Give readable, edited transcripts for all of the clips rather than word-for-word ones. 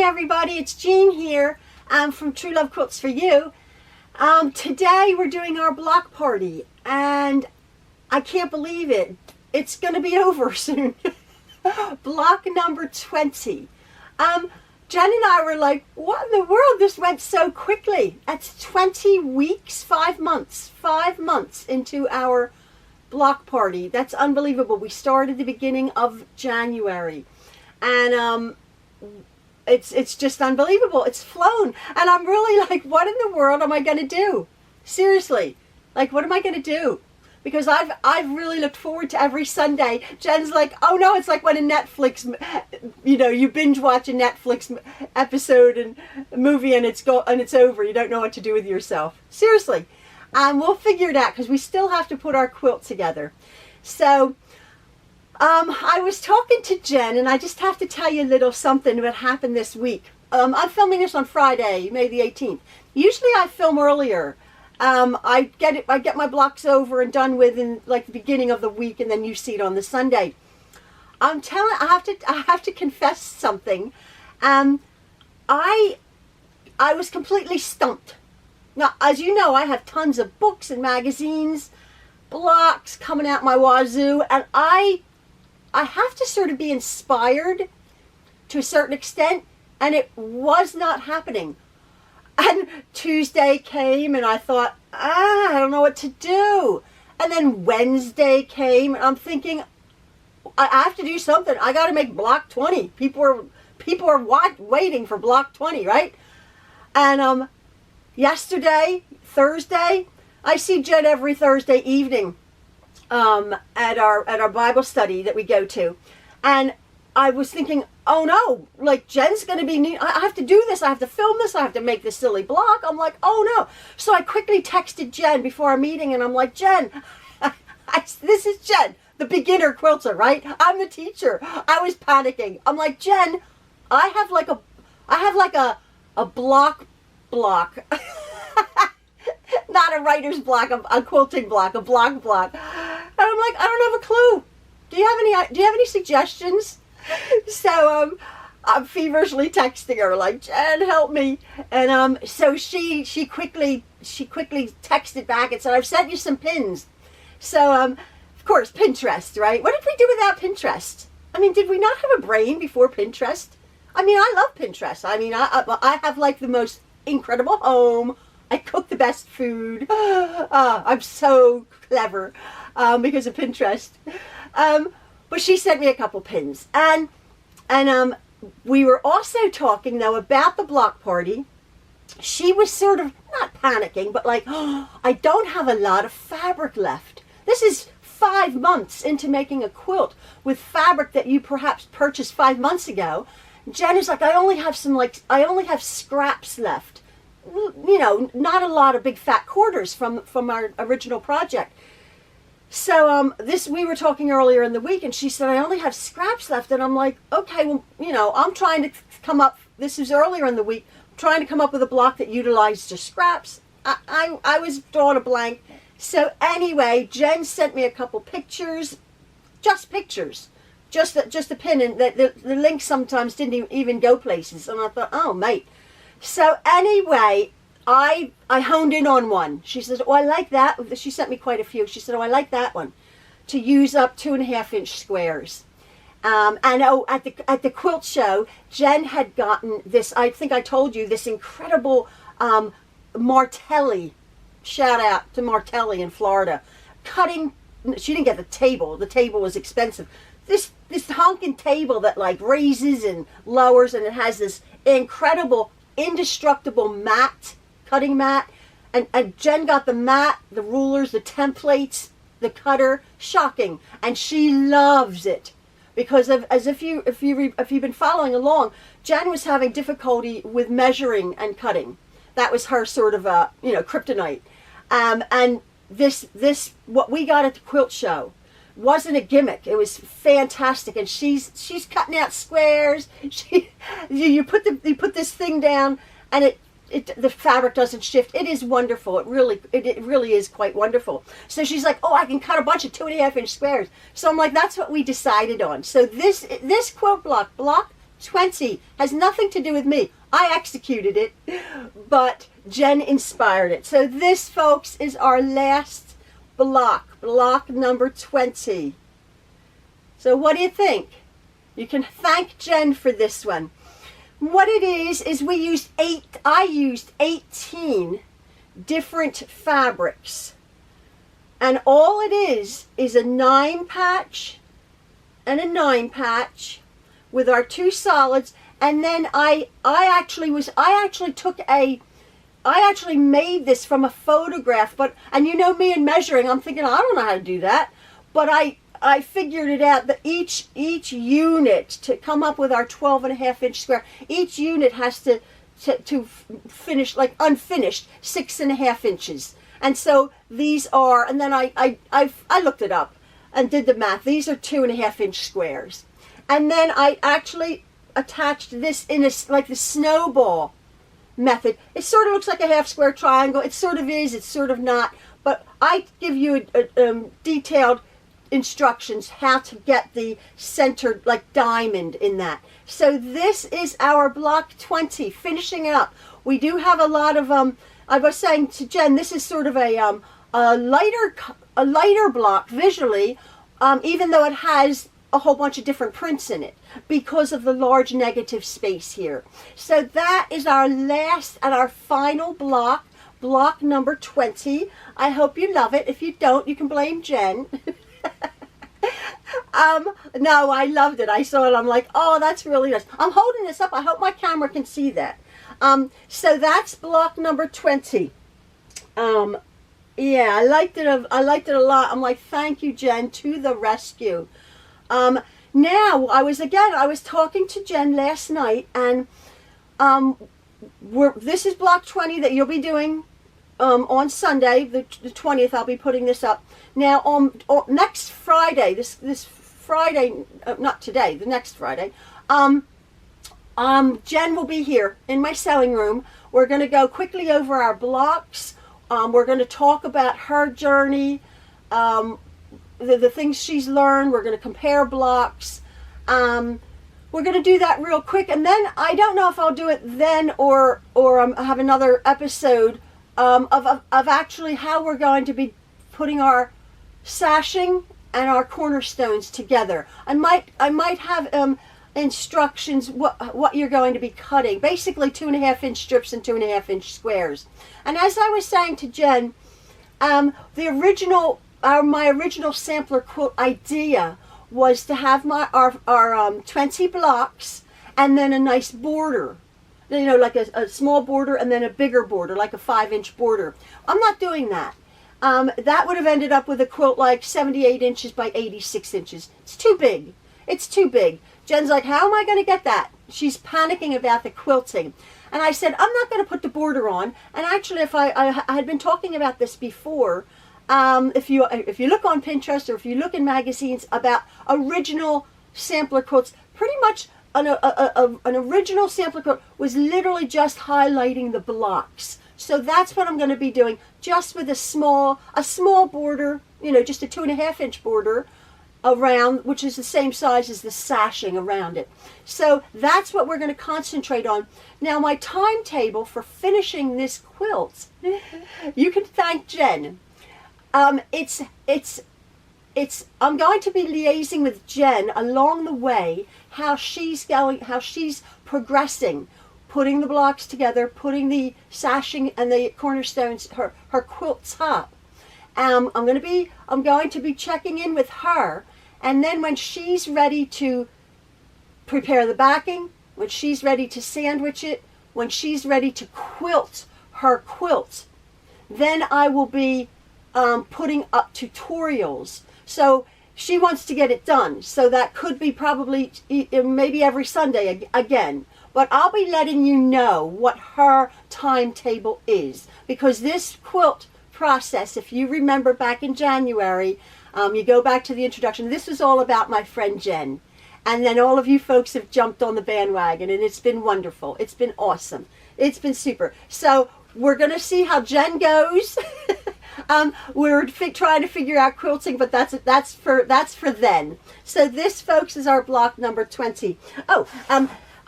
everybody, it's Jean here from Truelove Quilts for You. Today we're doing our block party and I can't believe it. It's going to be over soon. Block number 20. Jen and I were like, what in the world? This went so quickly. That's 20 weeks, 5 months. 5 months into our block party. That's unbelievable. We started the beginning of January. And it's just unbelievable. It's flown. And I'm really like, what in the world am I going to do? Seriously. Like, what am I going to do? Because I've really looked forward to every Sunday. Jen's like, oh no, it's like when a Netflix, you binge watch a Netflix episode and a movie and it's over. You don't know what to do with yourself. Seriously. We'll figure it out because we still have to put our quilt together. So, I was talking to Jen and I just have to tell you a little something that happened this week. I'm filming this on Friday, May the 18th. Usually I film earlier. I get my blocks over and done with in like the beginning of the week, and then you see it on the Sunday. I have to confess something. I was completely stumped. Now, as you know, I have tons of books and magazines, blocks coming out my wazoo, and I have to sort of be inspired to a certain extent, and it was not happening. And Tuesday came and I thought, I don't know what to do. And then Wednesday came and I'm thinking, I have to do something. I got to make block 20. People are waiting for block 20, right? And yesterday, Thursday, I see Jen every Thursday evening at our Bible study that we go to. And I was thinking, oh no, like Jen's going to be, I have to do this. I have to film this. I have to make this silly block. I'm like, oh no. So I quickly texted Jen before our meeting and I'm like, Jen, this is Jen, the beginner quilter, right? I'm the teacher. I was panicking. I'm like, Jen, I have like a block, not a writer's block, a quilting block, a block. And I'm like, I don't have a clue. Do you have any suggestions? So I'm feverishly texting her like, Jen, help me. And so she quickly texted back and said, I've sent you some pins. So of course, Pinterest, right? What did we do without Pinterest? I mean, did we not have a brain before Pinterest? I mean, I love Pinterest. I mean, I have like the most incredible home. I cook the best food. I'm so clever because of Pinterest. But she sent me a couple pins. And we were also talking, though, about the block party. She was sort of, not panicking, but like, oh, I don't have a lot of fabric left. This is 5 months into making a quilt with fabric that you perhaps purchased 5 months ago. Jen is like, I only have scraps left. Not a lot of big fat quarters from our original project. So we were talking earlier in the week and she said, I only have scraps left. And I'm like, okay, well, I'm trying to come up, this is earlier in the week, trying to come up with a block that utilized just scraps. I was drawing a blank. So anyway, Jen sent me a couple pictures, just pictures, just a pin, and the link sometimes didn't even go places. And I thought, oh, mate. So anyway, I honed in on one. She says, oh, I like that. She sent me quite a few. She said, oh, I like that one, to use up 2.5-inch squares. And at the quilt show, Jen had gotten this, I think I told you, this incredible Martelli. Shout out to Martelli in Florida. Cutting, she didn't get the table. The table was expensive. This honking table that like raises and lowers, and it has this incredible, indestructible mat, cutting mat, and Jen got the mat, the rulers, the templates, the cutter. Shocking. And she loves it because if you've been following along, Jen was having difficulty with measuring and cutting. That was her sort of kryptonite. And this what we got at the quilt show wasn't a gimmick. It was fantastic, and she's cutting out squares. You put this thing down, and the fabric doesn't shift. It is wonderful. It really is quite wonderful. So she's like, oh, I can cut a bunch of 2.5-inch squares. So I'm like, that's what we decided on. So this quilt block 20. Has nothing to do with me. I executed it, but Jen inspired it. So this, folks, is our last block, block number 20. So what do you think? You can thank Jen for this one. What it is I used 18 different fabrics. And all it is a 9 patch and a 9 patch with our 2 solids. And then I actually made this from a photograph, and you know me in measuring, I'm thinking, I don't know how to do that. But I figured it out that each unit, to come up with our 12.5-inch square, each unit has to finish, like unfinished, 6.5 inches. And so these are, and then I looked it up and did the math. These are 2.5-inch squares. And then I actually attached this in like the snowball method. It sort of looks like a half square triangle. It sort of is, it's sort of not. But I give you detailed instructions how to get the centered like diamond in that. So this is our block 20, finishing it up. We do have a lot of I was saying to Jen, this is sort of a lighter block visually, even though it has a whole bunch of different prints in it because of the large negative space here. So that is our last and our final block, block number 20. I hope you love it. If you don't, you can blame Jen. No, I loved it. I saw it. I'm like, oh, that's really nice. I'm holding this up. I hope my camera can see that. So that's block number 20. Yeah, I liked it a lot. I'm like, thank you, Jen, to the rescue. Now I was talking to Jen last night, and this is block 20 that you'll be doing on Sunday, the 20th. I'll be putting this up. Now on next Friday, this Friday, not today, the next Friday, Jen will be here in my sewing room. We're going to go quickly over our blocks. We're going to talk about her journey, the things she's learned. We're going to compare blocks. We're going to do that real quick, and then I don't know if I'll do it then or have another episode of actually how we're going to be putting our sashing and our cornerstones together. I might have instructions what you're going to be cutting, basically 2.5-inch strips and 2.5-inch squares. And as I was saying to Jen, my original sampler quilt idea was to have our 20 blocks and then a nice border, you know, like a small border and then a bigger border, like a 5-inch border. I'm not doing that. That would have ended up with a quilt like 78 inches by 86 inches. It's too big. It's too big. Jen's like, how am I going to get that? She's panicking about the quilting. And I said, I'm not going to put the border on. And actually, if I had been talking about this before, if you look on Pinterest or if you look in magazines about original sampler quilts, pretty much an original sampler quilt was literally just highlighting the blocks. So that's what I'm going to be doing, just with a small border, you know, just a 2.5-inch border around, which is the same size as the sashing around it. So that's what we're going to concentrate on. Now, my timetable for finishing this quilt, you can thank Jen. I'm going to be liaising with Jen along the way, how she's progressing, putting the blocks together, putting the sashing and the cornerstones, her quilt top. I'm going to be checking in with her, and then when she's ready to prepare the backing, when she's ready to sandwich it, when she's ready to quilt her quilt, then I will be putting up tutorials. So she wants to get it done, so that could be probably maybe every Sunday again. But I'll be letting you know what her timetable is, because this quilt process, if you remember back in January, you go back to the introduction, this was all about my friend Jen. And then all of you folks have jumped on the bandwagon, and it's been wonderful. It's been awesome. It's been super. So we're going to see how Jen goes. We're trying to figure out quilting, but that's for then. So this, folks, is our block number 20. Oh,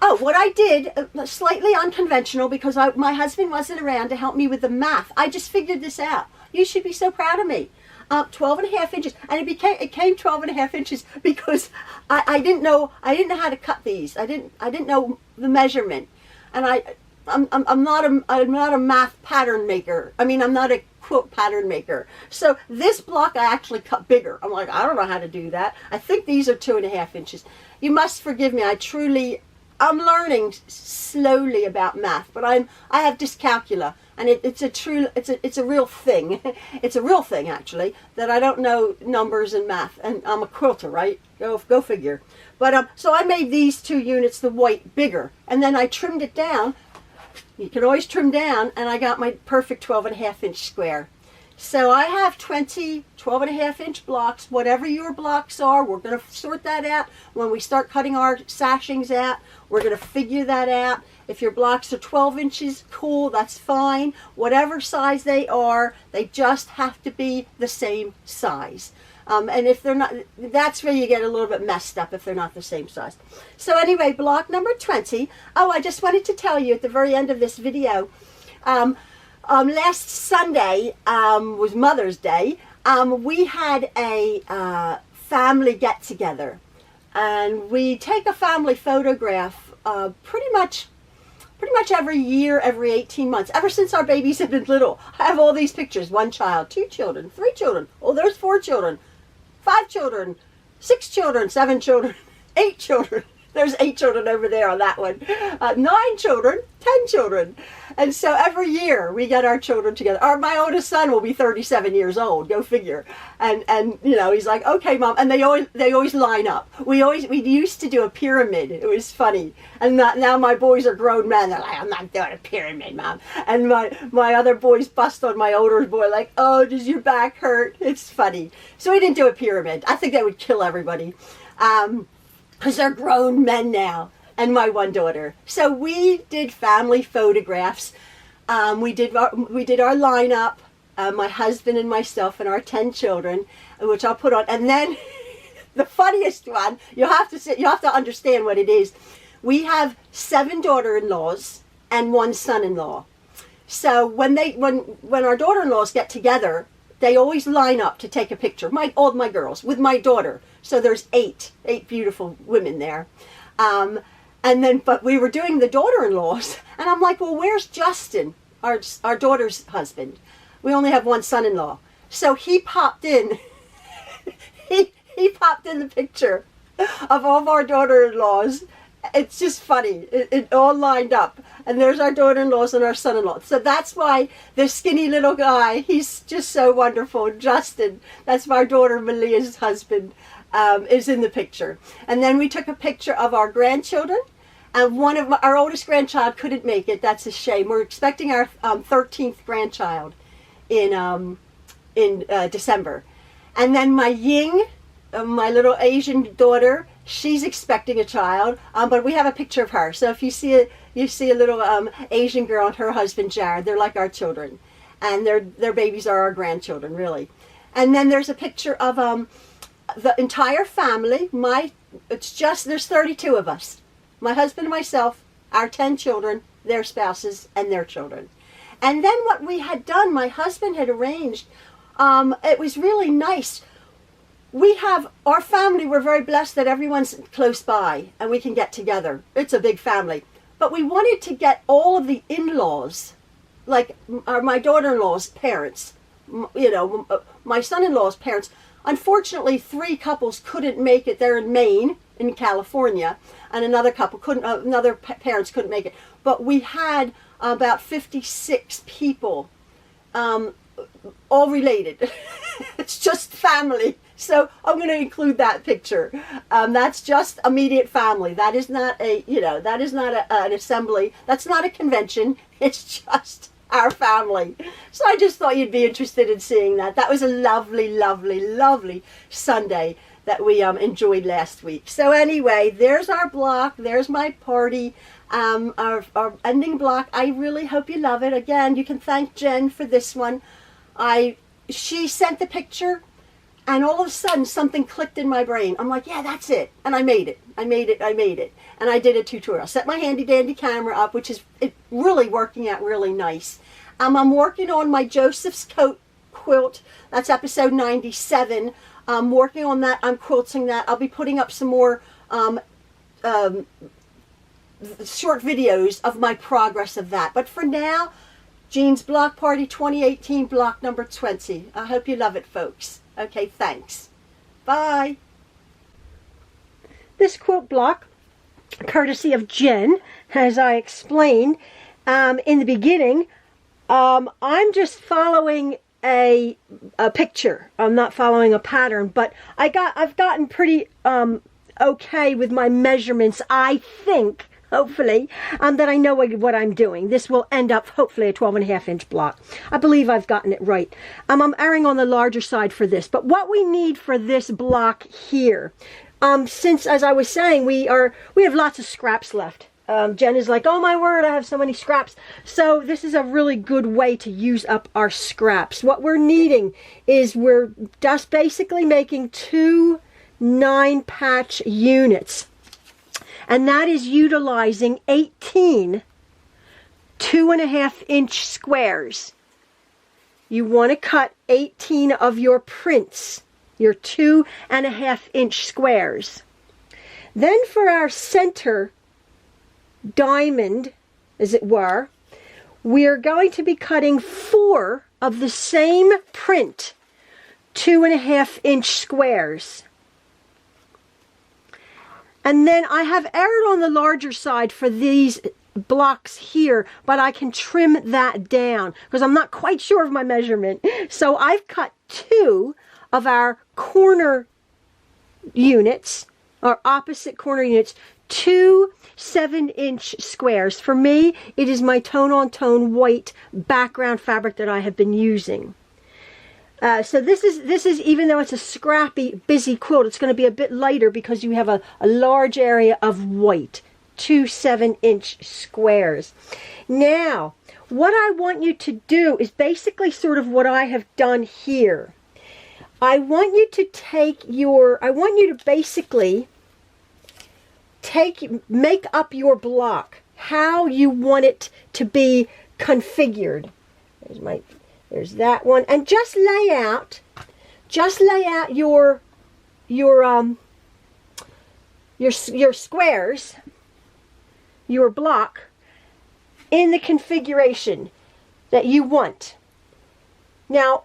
Oh, what I did, slightly unconventional, because my husband wasn't around to help me with the math. I just figured this out. You should be so proud of me. 12.5 inches, and it came 12.5 inches because I didn't know how to cut these. I didn't know the measurement, and I'm not a math pattern maker. I mean, I'm not a quilt pattern maker. So this block I actually cut bigger. I'm like, I don't know how to do that. I think these are 2.5 inches. You must forgive me. I'm learning slowly about math, but I have dyscalculia, and it's a real thing. It's a real thing, actually, that I don't know numbers and math, and I'm a quilter, right? Go figure. But so I made these 2 units, the white, bigger, and then I trimmed it down. You can always trim down, and I got my perfect 12.5 inch square. So I have 20 12.5 inch blocks. Whatever your blocks are, we're going to sort that out when we start cutting our sashings out. We're going to figure that out. If your blocks are 12 inches, cool, that's fine. Whatever size they are, they just have to be the same size. And if they're not, that's where you get a little bit messed up if they're not the same size. So anyway, block number 20. Oh, I just wanted to tell you at the very end of this video, last Sunday was Mother's Day. We had a family get-together, and we take a family photograph pretty much every year, every 18 months, ever since our babies have been little. I have all these pictures: 1 child, 2 children, 3 children, oh, there's 4 children, 5 children, 6 children, 7 children, 8 children. There's 8 children over there on that one. 9 children, 10 children. And so every year we get our children together. My oldest son will be 37 years old, go figure. And you know, he's like, okay, Mom. And they always line up. We used to do a pyramid. It was funny. And now my boys are grown men. They're like, I'm not doing a pyramid, Mom. And my other boys bust on my older boy like, oh, does your back hurt? It's funny. So we didn't do a pyramid. I think that would kill everybody. Because they're grown men now, and my 1 daughter. So we did family photographs. We did our lineup, my husband and myself and our 10 children, which I'll put on. And then the funniest one, you have to understand what it is. We have 7 daughter-in-laws and 1 son-in-law. So when our daughter-in-laws get together, they always line up to take a picture. All my girls with my daughter. So there's 8 beautiful women there. But we were doing the daughter-in-laws, and I'm like, well, where's Justin, our daughter's husband? We only have 1 son-in-law. So he popped in. he popped in the picture of all of our daughter-in-laws. It's just funny. It all lined up. And there's our daughter-in-laws and our son-in-law. So that's why this skinny little guy, he's just so wonderful. Justin, that's my daughter Malia's husband, is in the picture. And then we took a picture of our grandchildren. And our oldest grandchild couldn't make it. That's a shame. We're expecting our 13th grandchild in December. And then my Ying, my little Asian daughter, she's expecting a child, but we have a picture of her. So if you see a little Asian girl and her husband Jared, they're like our children, and their babies are our grandchildren, really. And then there's a picture of the entire family. There's 32 of us. My husband and myself, our 10 children, their spouses, and their children. And then what we had done, my husband had arranged, it was really nice. Our family, we're very blessed that everyone's close by and we can get together. It's a big family. But we wanted to get all of the in-laws, like my daughter-in-law's parents, my son-in-law's parents. Unfortunately, 3 couples couldn't make it. They're in Maine, in California, and another parents couldn't make it. But we had about 56 people, all related. It's just family. So I'm going to include that picture. That's just immediate family. That is not an assembly. That's not a convention. It's just our family. So I just thought you'd be interested in seeing that. That was a lovely, lovely, lovely Sunday that we enjoyed last week. So anyway, there's our block. There's my party. Our ending block. I really hope you love it. Again, you can thank Jen for this one. She sent the picture, And all of a sudden, something clicked in my brain. I'm like, yeah, that's it. And I made it. I made it. I made it. And I did a tutorial. Set my handy dandy camera up, which is really working out really nice. I'm working on my Joseph's Coat quilt. That's episode 97. I'm working on that. I'm quilting that. I'll be putting up some more short videos of my progress of that. But for now, Jean's Block Party 2018, block number 20. I hope you love it, folks. Okay, thanks. Bye. This quilt block, courtesy of Jen, as I explained in the beginning, I'm just following a picture. I'm not following a pattern, but I've gotten pretty okay with my measurements, I think, hopefully, that I know what I'm doing. This will end up, hopefully, a 12.5-inch block. I believe I've gotten it right. I'm erring on the larger side for this, but what we need for this block here, since, as I was saying, we have lots of scraps left. Jen is like, oh my word, I have so many scraps. So this is a really good way to use up our scraps. What we're needing is we're just basically making 2 9-patch units. And that is utilizing 18 2.5-inch squares. You want to cut 18 of your prints, your 2.5-inch squares. Then for our center diamond, as it were, we're going to be cutting 4 of the same print 2.5-inch squares. And then I have erred on the larger side for these blocks here, but I can trim that down because I'm not quite sure of my measurement. So I've cut 2 of our corner units, or opposite corner units, 2 7-inch squares. For me, it is my tone-on-tone white background fabric that I have been using. So this is, even though it's a scrappy, busy quilt, it's going to be a bit lighter because you have a large area of white. 2 7-inch squares. Now, what I want you to do is basically sort of what I have done here. I want you to basically make up your block, how you want it to be configured. There's that one, and just lay out your squares, your block, in the configuration that you want. Now,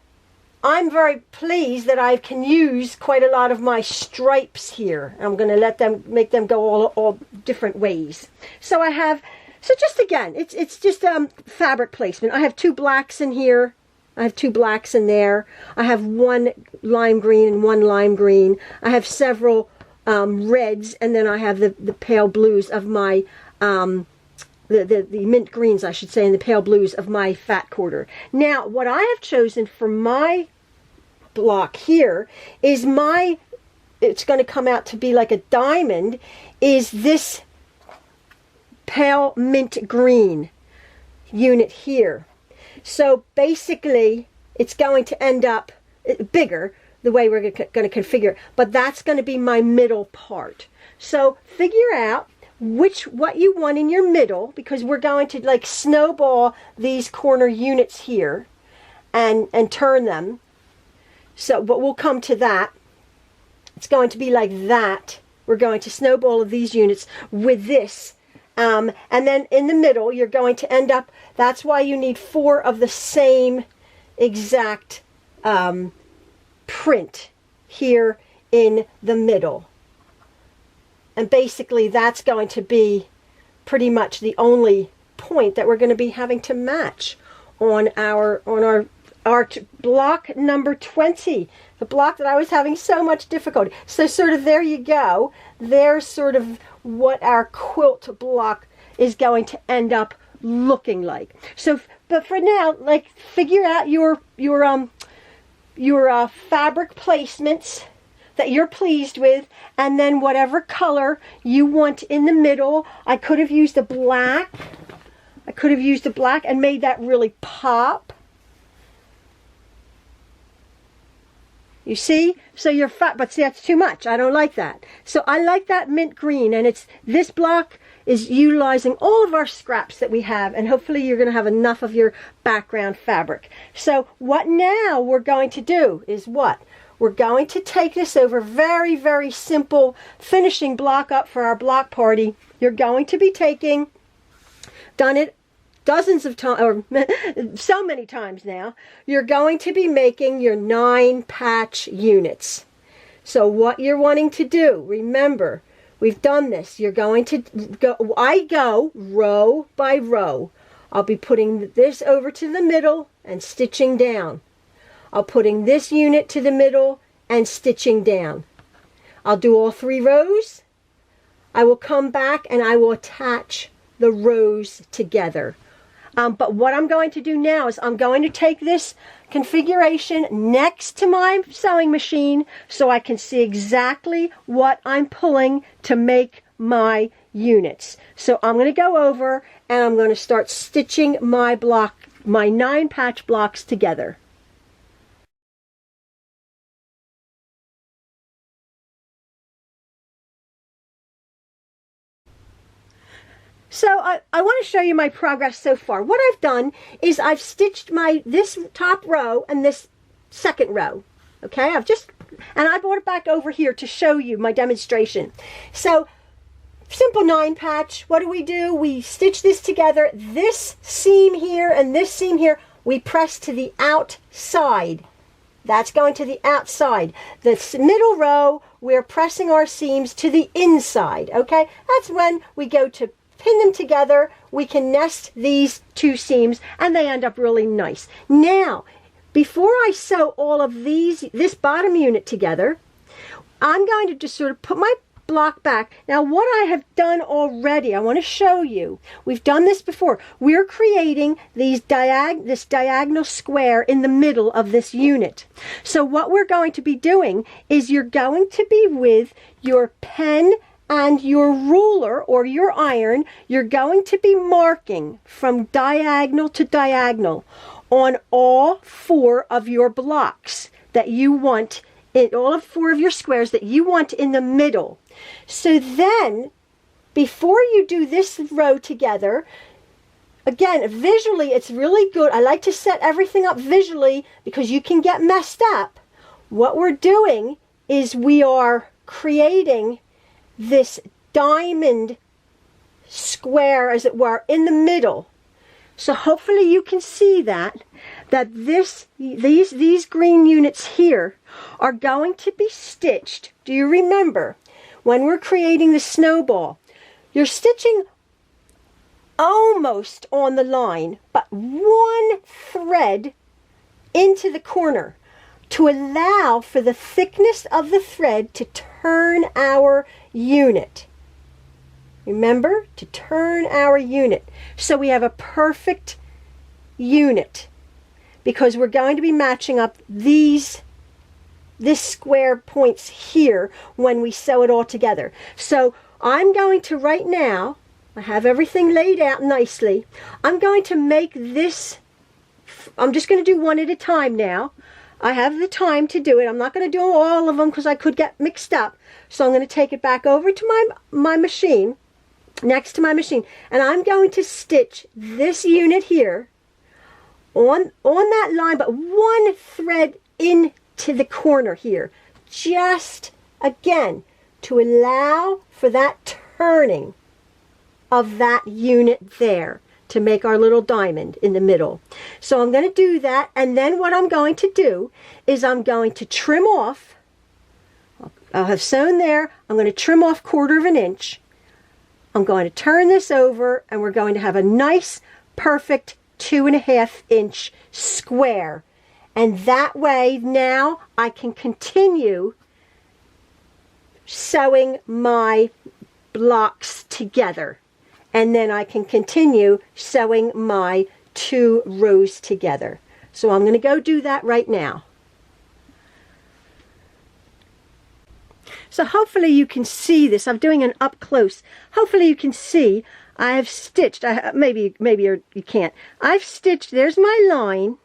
I'm very pleased that I can use quite a lot of my stripes here. I'm going to make them go all different ways. So just again, it's just fabric placement. I have 2 blacks in here. I have 2 blacks in there. I have 1 lime green and 1 lime green. I have several reds, and then I have the pale blues of my the mint greens, I should say, and the pale blues of my fat quarter. Now, what I have chosen for my block here is it's going to come out to be like a diamond, is this pale mint green unit here. So basically, it's going to end up bigger the way we're going to configure it, but that's going to be my middle part. So figure out what you want in your middle, because we're going to like snowball these corner units here and turn them. So, but we'll come to that. It's going to be like that. We're going to snowball of these units with this. And then in the middle, you're going to end up, that's why you need 4 of the same exact print here in the middle. And basically, that's going to be pretty much the only point that we're going to be having to match on our block number 20, the block that I was having so much difficulty. So sort of there you go. There's sort of what our quilt block is going to end up looking like. So, but for now, like, figure out your fabric placements that you're pleased with, and then whatever color you want in the middle. I could have used a black. I could have used a black and made that really pop. You see? So you're fat, but see, that's too much. I don't like that. So I like that mint green, and it's this block is utilizing all of our scraps that we have, and hopefully you're going to have enough of your background fabric. So what now we're going to do is what? We're going to take this over, very, very simple finishing block up for our block party. You're going to be taking, done it dozens of times, or so many times now, you're going to be making your 9 patch units. So what you're wanting to do, remember, we've done this. You're going to go, I go row by row. I'll be putting this over to the middle and stitching down. I'll putting this unit to the middle and stitching down. I'll do all 3 rows. I will come back and I will attach the rows together. But what I'm going to do now is I'm going to take this configuration next to my sewing machine so I can see exactly what I'm pulling to make my units. So I'm going to go over and I'm going to start stitching my 9 patch blocks together. So I want to show you my progress so far. What I've done is I've stitched this top row and this second row. Okay, and I brought it back over here to show you my demonstration. So simple 9 patch. What do? We stitch this together. This seam here and this seam here, we press to the outside. That's going to the outside. The middle row, we're pressing our seams to the inside. Okay, that's when we go to pin them together. We can nest these 2 seams and they end up really nice. Now, before I sew all of this bottom unit together, I'm going to just sort of put my block back. Now, what I have done already, I want to show you. We've done this before. We're creating this diagonal square in the middle of this unit. So what we're going to be doing is you're going to be with your pen and your ruler or your iron, you're going to be marking from diagonal to diagonal on all 4 of your blocks that you want, in all of 4 of your squares that you want in the middle. So then, before you do this row together, again, visually it's really good. I like to set everything up visually because you can get messed up. What we're doing is we are creating this diamond square, as it were, in the middle. So hopefully you can see that these green units here are going to be stitched. Do you remember when we're creating the snowball, you're stitching almost on the line, but 1 thread into the corner to allow for the thickness of the thread to turn our unit. Remember, to turn our unit. So we have a perfect unit because we're going to be matching up this square points here when we sew it all together. So I'm going to right now, I have everything laid out nicely. I'm going to make this, I'm just going to do one at a time now. I have the time to do it. I'm not going to do all of them because I could get mixed up. So I'm going to take it back over to my machine, next to my machine, and I'm going to stitch this unit here on that line, but 1 thread into the corner here, just again to allow for that turning of that unit there to make our little diamond in the middle. So I'm going to do that, and then what I'm going to do is I'm going to trim off. I'll have sewn there. I'm going to trim off 1/4 of an inch. I'm going to turn this over, and we're going to have a nice, perfect 2.5 inch square. And that way now I can continue sewing my blocks together. And then I can continue sewing my 2 rows together. So I'm going to go do that right now. So hopefully you can see this. I'm doing an up close. Hopefully you can see I have stitched. Maybe you can't. I've stitched. There's my line.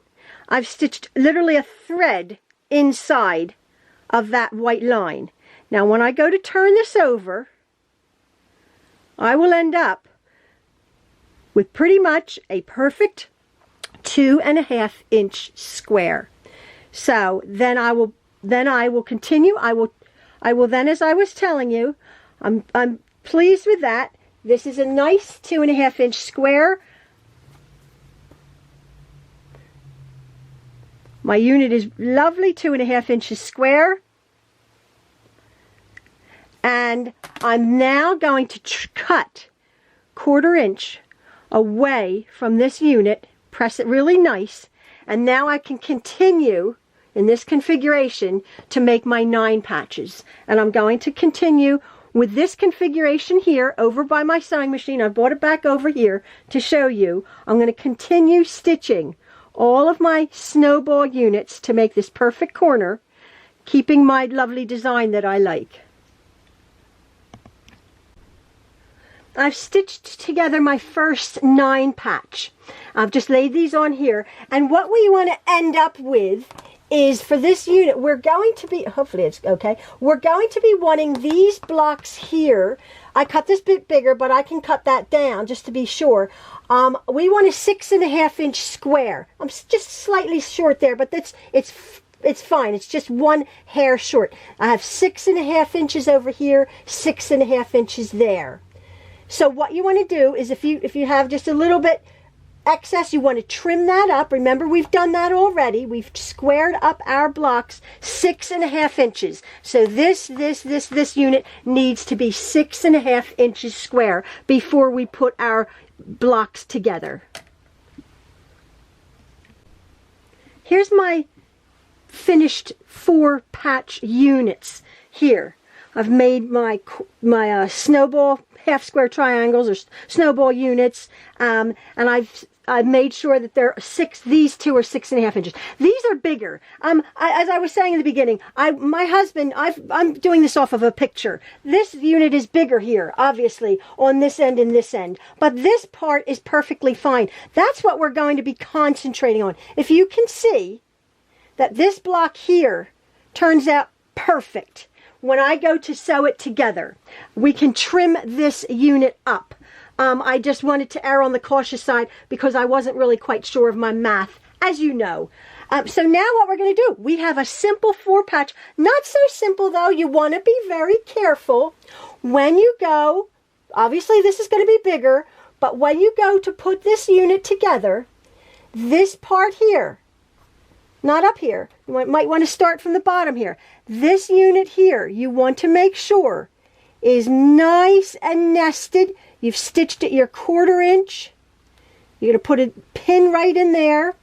I've stitched literally a thread inside of that white line. Now when I go to turn this over, I will end up with pretty much a perfect 2.5 inch square. So then I will continue. I will then, as I was telling you, I'm pleased with that. This is a nice 2.5 inch square. My unit is lovely, 2.5 inches square. And I'm now going to cut 1/4 inch away from this unit, press it really nice, and now I can continue in this configuration to make my 9 patches. And I'm going to continue with this configuration here over by my sewing machine. I brought it back over here to show you. I'm going to continue stitching all of my snowball units to make this perfect corner, keeping my lovely design that I like. I've stitched together my first 9 patch. I've just laid these on here, and what we want to end up with is, for this unit, we're going to be, hopefully it's okay, we're going to be wanting these blocks here. I cut this bit bigger, but I can cut that down just to be sure. We want a 6.5 inch square. I'm just slightly short there, but it's fine. It's just 1 hair short. I have 6.5 inches over here, 6.5 inches there. So what you want to do is, if you have just a little bit excess, you want to trim that up. Remember, we've done that already. We've squared up our blocks 6.5 inches. So this unit needs to be 6.5 inches square before we put our blocks together. Here's my finished 4 patch units here. I've made my snowball half square triangles or snowball units, and I've made sure that these 2 are 6.5 inches. These are bigger. As I was saying in the beginning, my husband, I'm doing this off of a picture. This unit is bigger here, obviously, on this end and this end, but this part is perfectly fine. That's what we're going to be concentrating on. If you can see that this block here turns out perfect. When I go to sew it together, we can trim this unit up. I just wanted to err on the cautious side because I wasn't really quite sure of my math, as you know. So now what we're going to do, we have a simple 4 patch. Not so simple though. You want to be very careful when you go. Obviously this is going to be bigger, but when you go to put this unit together, this part here, not up here, you might want to start from the bottom here. This unit here, you want to make sure is nice and nested. You've stitched it your 1/4 inch. You're going to put a pin right in there,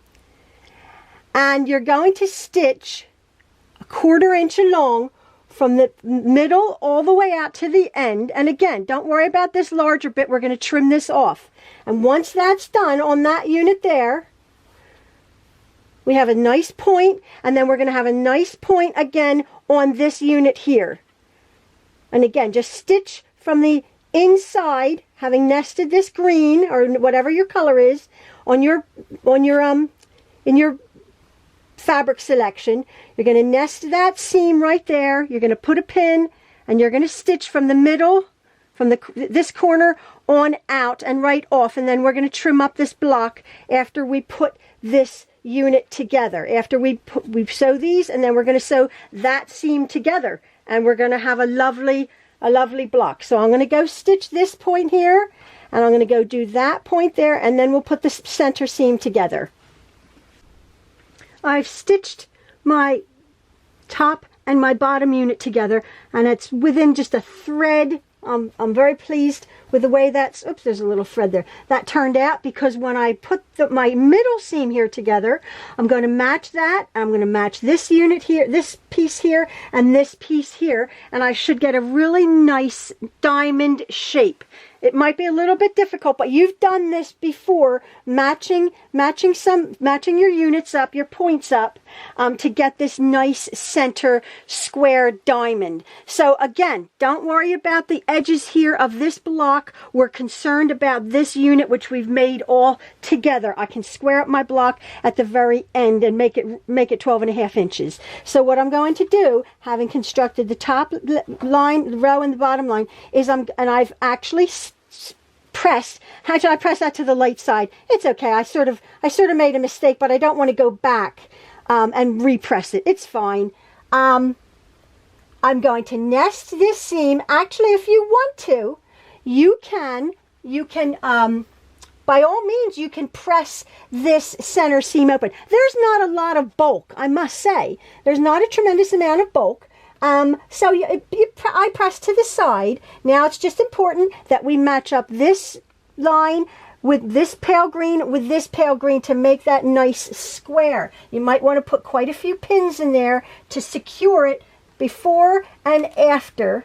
and you're going to stitch a 1/4 inch along from the middle all the way out to the end. And again, don't worry about this larger bit. We're going to trim this off. And once that's done on that unit there, we have a nice point, and then we're going to have a nice point again on this unit here. And again, just stitch from the inside, having nested this green or whatever your color is on your in your fabric selection. You're going to nest that seam right there. You're going to put a pin, and you're going to stitch from the middle, from this corner on out and right off, and then we're going to trim up this block after we put this unit together. After we sew these, and then we're going to sew that seam together, and we're going to have a lovely block. So I'm going to go stitch this point here, and I'm going to go do that point there, and then we'll put the center seam together. I've stitched my top and my bottom unit together, and it's within just a thread. I'm very pleased with the way that's, oops, there's a little thread there, that turned out, because when I put my middle seam here together, I'm going to match that. I'm going to match this unit here, this piece here, and this piece here, and I should get a really nice diamond shape. It might be a little bit difficult, but you've done this before, matching your units up, your points up, to get this nice center square diamond. So again, don't worry about the edges here of this block. We're concerned about this unit, which we've made all together. I can square up my block at the very end and make it 12.5 inches. So what I'm going to do, having constructed the top line, the row, and the bottom line, is I've actually pressed. How should I press that to the light side? It's okay. I sort of made a mistake, but I don't want to go back and repress it. It's fine. I'm going to nest this seam. Actually, if you want to, you can by all means, you can press this center seam open. There's not a lot of bulk, I must say. There's not a tremendous amount of bulk. So I press to the side. Now it's just important that we match up this line with this pale green to make that nice square. You might want to put quite a few pins in there to secure it before and after,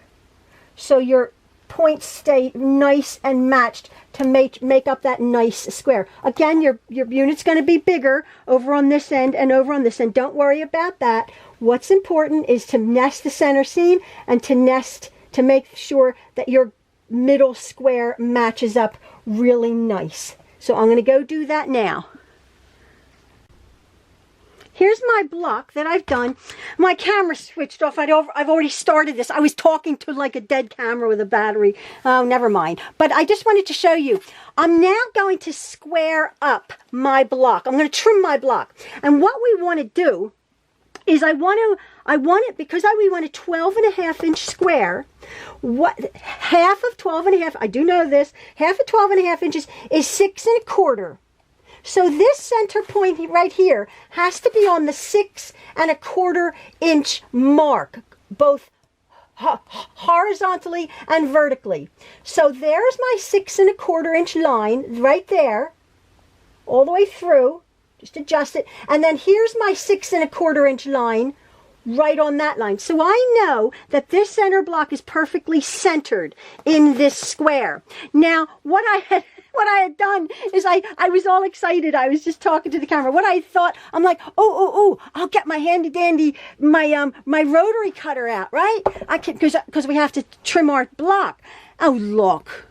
so your points stay nice and matched to make up that nice square. Again, your unit's going to be bigger over on this end and over on this end. Don't worry about that. What's important is to nest the center seam and to make sure that your middle square matches up really nice. So I'm going to go do that now. Here's my block that I've done. My camera switched off. I've already started this. I was talking to like a dead camera with a battery. Oh, never mind. But I just wanted to show you. I'm now going to square up my block. I'm going to trim my block. And what we want to do is I want it, because we want a 12.5 inch square. Half of 12.5, I do know this, half of 12.5 inches is 6 1/4. So this center point right here has to be on the 6 1/4 inch mark, both horizontally and vertically. So there's my 6 1/4 inch line right there, all the way through. Just adjust it. And then here's my 6 1/4 inch line right on that line. So I know that this center block is perfectly centered in this square. Now, what I had done is I was all excited. I was just talking to the camera. What I thought, I'm like, oh, I'll get my handy dandy, my rotary cutter out, right? I can, because we have to trim our block. Oh, look,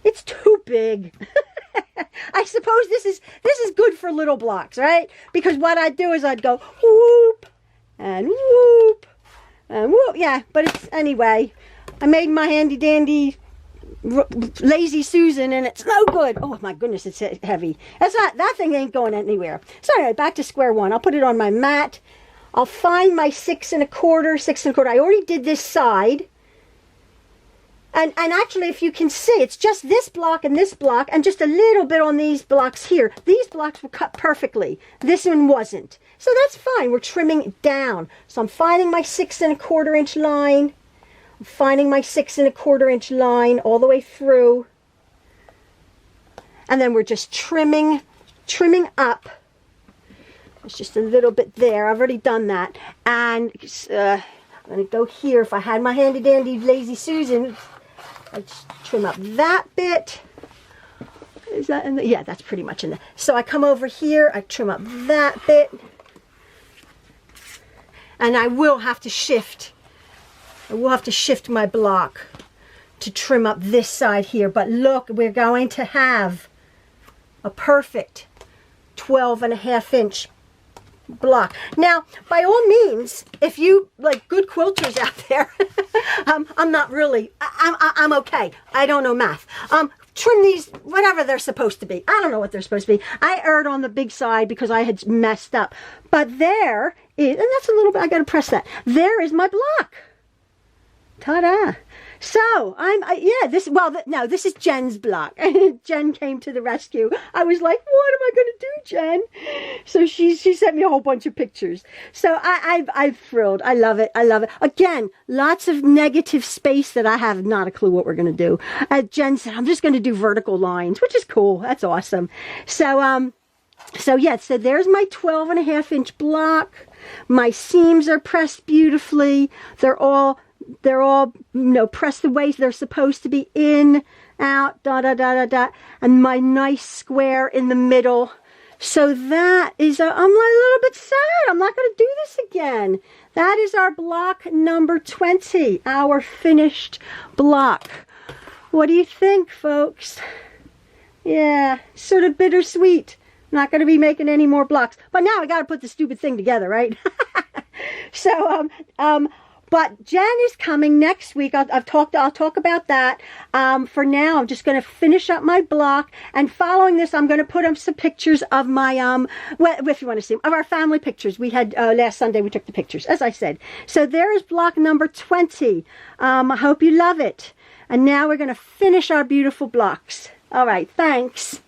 it's too big. I suppose this is good for little blocks, right? Because what I'd do is I'd go whoop and whoop and whoop. Yeah, but it's, anyway, I made my handy dandy Lazy Susan, and it's no good. Oh my goodness, it's heavy. That thing ain't going anywhere. So anyway, back to square one. I'll put it on my mat. I'll find my 6 1/4. I already did this side. And actually, if you can see, it's just this block and just a little bit on these blocks here. These blocks were cut perfectly. This one wasn't. So that's fine. We're trimming down. So I'm finding my 6 1/4 inch line. I'm finding my 6 1/4 inch line all the way through. And then we're just trimming up. There's just a little bit there. I've already done that. And I'm going to go here. If I had my handy dandy Lazy Susan, I'd trim up that bit. Is that in the, yeah, that's pretty much in there. So I come over here, I trim up that bit. And I will have to shift. I will have to shift my block to trim up this side here. But look, we're going to have a perfect 12.5 inch block. Now, by all means, if you like good quilters out there, I'm not really, I'm okay. I don't know math. Trim these whatever they're supposed to be. I don't know what they're supposed to be. I erred on the big side because I had messed up. But there is, and that's a little bit, I gotta press that. There is my block. Ta-da! So no, this is Jen's block. Jen came to the rescue. I was like, what am I going to do, Jen? So she sent me a whole bunch of pictures. So I'm thrilled. I love it. I love it. Again, lots of negative space that I have not a clue what we're going to do. Jen said, I'm just going to do vertical lines, which is cool. That's awesome. So yeah, so there's my 12.5 inch block. My seams are pressed beautifully. They're all pressed the way they're supposed to be in out, and my nice square in the middle. So that is, I'm a little bit sad. I'm not going to do this again. That is our block number 20, our finished block. What do you think, folks? Yeah, sort of bittersweet. I'm not going to be making any more blocks. But now I got to put the stupid thing together, right? So, but Jen is coming next week. I'll talk about that. For now, I'm just going to finish up my block, and following this, I'm going to put up some pictures of my well, if you want to see them, of our family pictures. We had last Sunday. We took the pictures, as I said. So there is block number 20. I hope you love it. And now we're going to finish our beautiful blocks. All right, thanks.